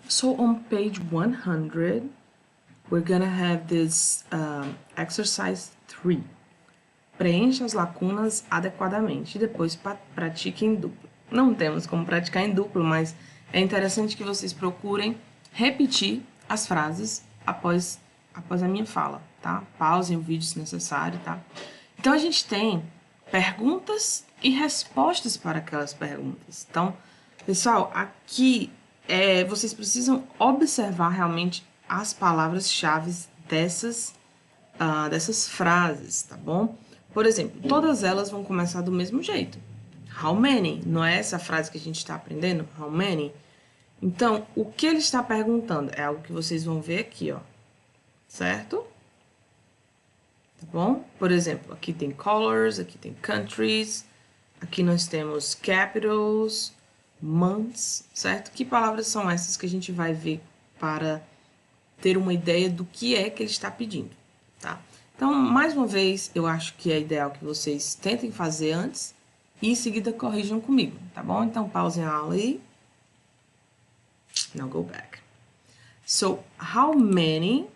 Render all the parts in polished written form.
So on page 100, we're gonna have this exercise 3. Preencha as lacunas adequadamente e depois pratique em duplo. Não temos como praticar em duplo, mas é interessante que vocês procurem repetir as frases após a minha fala, tá? Pausem o vídeo se necessário, tá? Então, a gente tem perguntas e respostas para aquelas perguntas. Então, pessoal, aqui vocês precisam observar realmente as palavras-chave dessas frases, tá bom? Por exemplo, todas elas vão começar do mesmo jeito. How many? Não é essa frase que a gente está aprendendo? How many? Então, o que ele está perguntando é algo que vocês vão ver aqui, ó. Certo? Tá bom? Por exemplo, aqui tem colors, aqui tem countries, aqui nós temos capitals, months, certo? Que palavras são essas que a gente vai ver para ter uma ideia do que é que ele está pedindo, tá? Então, mais uma vez, eu acho que é ideal que vocês tentem fazer antes e em seguida corrijam comigo, tá bom? Então, pausem a aula aí. Now go back. So, how many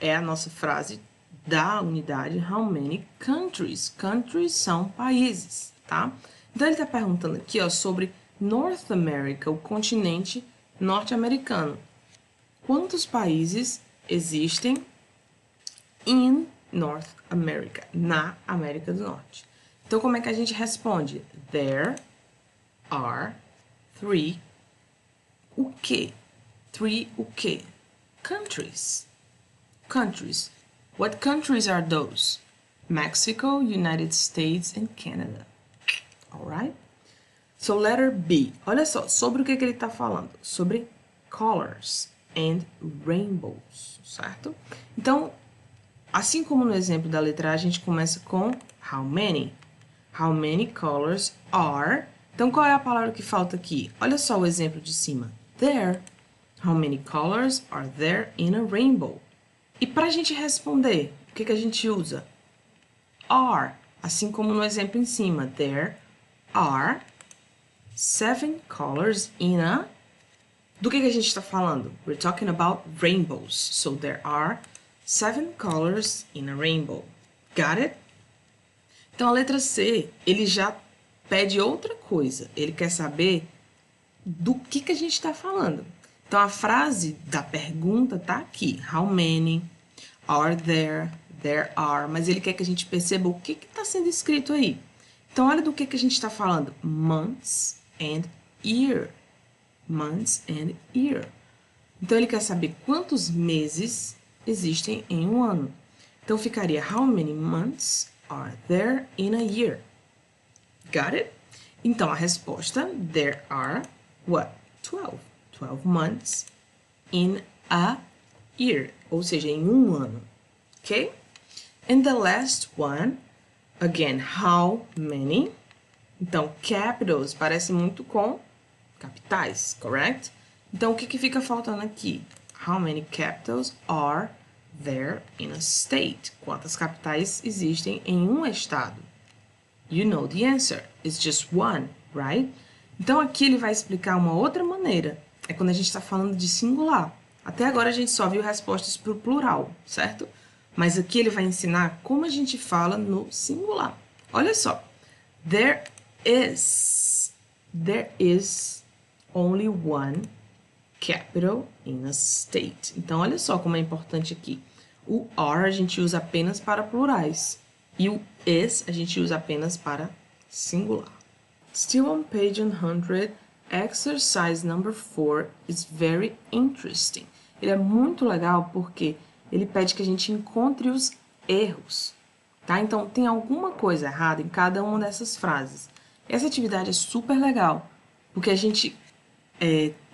é a nossa frase da unidade how many countries. Countries são países, tá? Então, ele está perguntando aqui, ó, sobre North America, o continente norte-americano. Quantos países existem in North America, na América do Norte? Então, como é que a gente responde? There are 3 o quê? 3 o quê? Countries. Countries. What countries are those? Mexico, United States, and Canada. Alright? So, letter B. Olha só, sobre o que ele está falando? Sobre colors and rainbows, certo? Então, assim como no exemplo da letra A, a gente começa com how many. How many colors are... Então, qual é a palavra que falta aqui? Olha só o exemplo de cima. There. How many colors are there in a rainbow? E para a gente responder, o que a gente usa? Are. Assim como no exemplo em cima. There are 7 colors in a... Do que a gente está falando? We're talking about rainbows. So, there are 7 colors in a rainbow. Got it? Então, a letra C, ele já pede outra coisa. Ele quer saber do que a gente está falando. Então, a frase da pergunta está aqui. How many are there? There are. Mas ele quer que a gente perceba o que está sendo escrito aí. Então, olha do que a gente está falando. Months and year. Months and year. Então, ele quer saber quantos meses existem em um ano. Então, ficaria how many months are there in a year? Got it? Então, a resposta, there are, what? 12. 12 months in a year. Ou seja, em um ano. Ok? And the last one, again, how many? Então, capitals parece muito com capitais, correct? Então, o que fica faltando aqui? How many capitals are there in a state? Quantas capitais existem em um estado? You know the answer. It's just one, right? Então, aqui ele vai explicar uma outra maneira. É quando a gente está falando de singular. Até agora a gente só viu respostas para o plural, certo? Mas aqui ele vai ensinar como a gente fala no singular. Olha só. There is only one capital in a state. Então, olha só como é importante aqui. O are a gente usa apenas para plurais. E o is a gente usa apenas para singular. Still on page 100, exercise number 4 is very interesting. Ele é muito legal porque ele pede que a gente encontre os erros. Tá? Então, tem alguma coisa errada em cada uma dessas frases. Essa atividade é super legal, porque a gente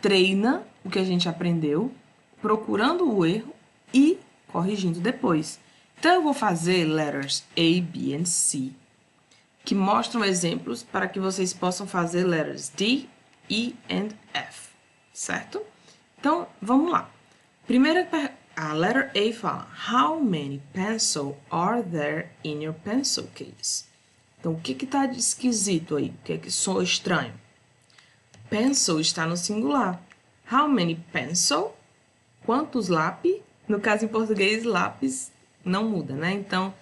treina o que a gente aprendeu, procurando o erro e corrigindo depois. Então, eu vou fazer letters A, B e C, que mostram exemplos para que vocês possam fazer letters D, E e F, certo? Então, vamos lá. Primeira a letter A fala, how many pencils are there in your pencil case? Então, o que está esquisito aí? O que soa estranho? Pencil está no singular. How many pencil? Quantos lápis? No caso, em português, lápis não muda, né? Então,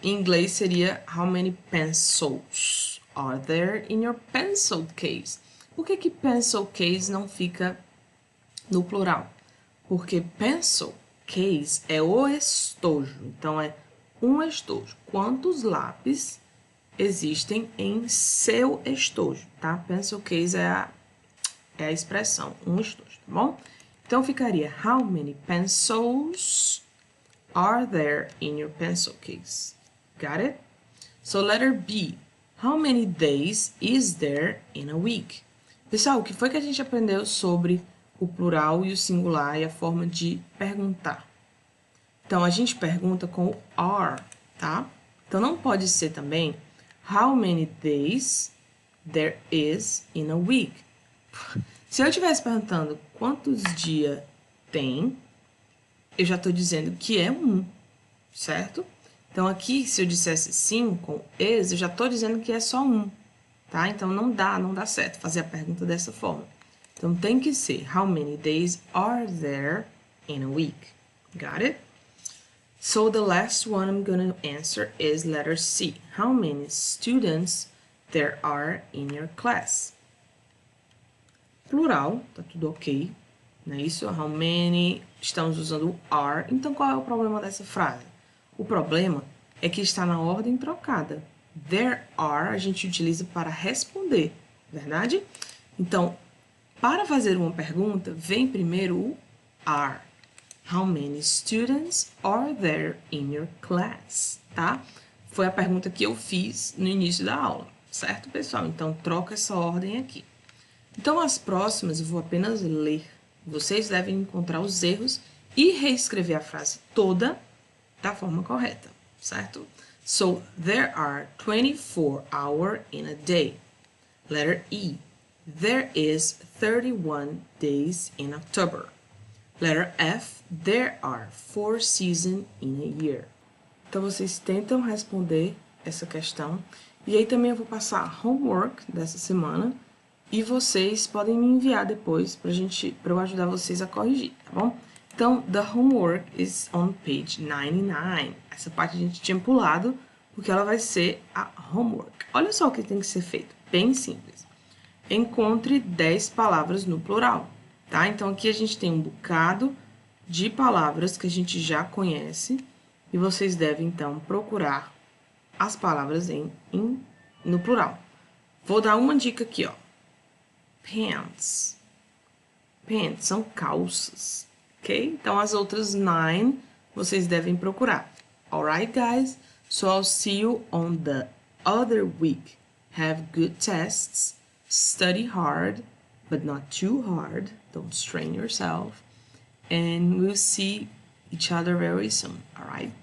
em inglês seria how many pencils are there in your pencil case? Por que pencil case não fica no plural? Porque pencil case é o estojo. Então, é um estojo. Quantos lápis existem em seu estojo, tá? Pencil case é a expressão, um estojo, tá bom? Então, ficaria how many pencils are there in your pencil case? Got it? So, letter B. How many days is there in a week? Pessoal, o que foi que a gente aprendeu sobre o plural e o singular e a forma de perguntar? Então, a gente pergunta com o are, tá? Então, não pode ser também how many days there is in a week. Se eu estivesse perguntando quantos dias tem, eu já estou dizendo que é um, certo? Então, aqui, se eu dissesse sim com is, eu já estou dizendo que é só um, tá? Então, não dá certo fazer a pergunta dessa forma. Então, tem que ser how many days are there in a week? Got it? So, the last one I'm going to answer is letter C. How many students there are in your class? Plural, tá tudo ok, não é isso? How many, estamos usando o are. Então, qual é o problema dessa frase? O problema é que está na ordem trocada. There are, a gente utiliza para responder, verdade? Então, para fazer uma pergunta, vem primeiro o are. How many students are there in your class? Tá? Foi a pergunta que eu fiz no início da aula, certo, pessoal? Então, troca essa ordem aqui. Então, as próximas eu vou apenas ler. Vocês devem encontrar os erros e reescrever a frase toda da forma correta, certo? So, there are 24 hours in a day. Letter E. There is 31 days in October. Letter F. There are 4 seasons in a year. Então, vocês tentam responder essa questão. E aí também eu vou passar homework dessa semana. E vocês podem me enviar depois para eu ajudar vocês a corrigir, tá bom? Então, the homework is on page 99. Essa parte a gente tinha pulado, porque ela vai ser a homework. Olha só o que tem que ser feito, bem simples. Encontre 10 palavras no plural, tá? Então, aqui a gente tem um bocado de palavras que a gente já conhece, e vocês devem, então, procurar as palavras no plural. Vou dar uma dica aqui, ó. Pants. Pants são calças, ok? Então, as outras 9 vocês devem procurar. Alright, guys? So, I'll see you on the other week. Have good tests. Study hard, but not too hard. Don't strain yourself. And we'll see each other very soon, alright?